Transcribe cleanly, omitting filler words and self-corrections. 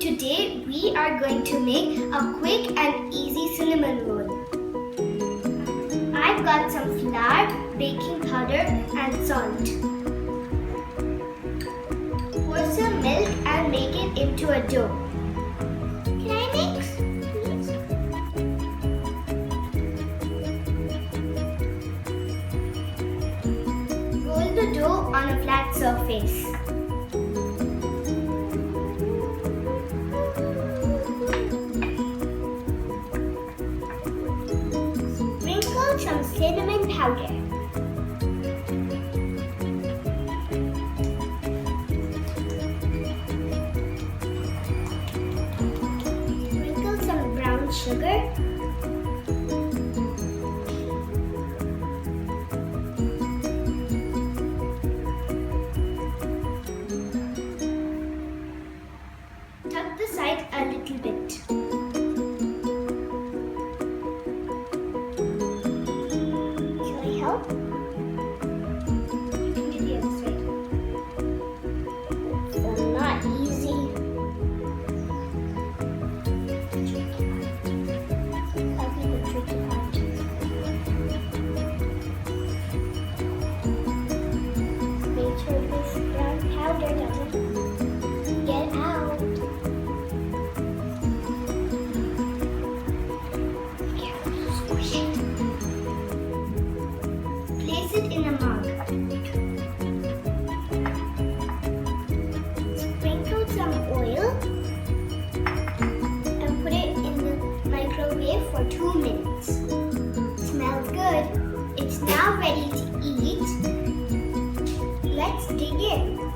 Today we are going to make a quick and easy cinnamon roll. I've got some flour, baking powder and salt. Pour some milk and make it into a dough. Can I mix, please? Roll the dough on a flat surface. Sprinkle some cinnamon powder. Sprinkle some brown sugar. Tuck the sides a little bit. Shall I help? You can do the other side. It's not easy. I'll do the tricky part. Make sure this brown powder doesn't get out. Squish it. Place it in a mug. Sprinkle some oil and put it in the microwave for 2 minutes. Smells good. It's now ready to eat. Let's dig in.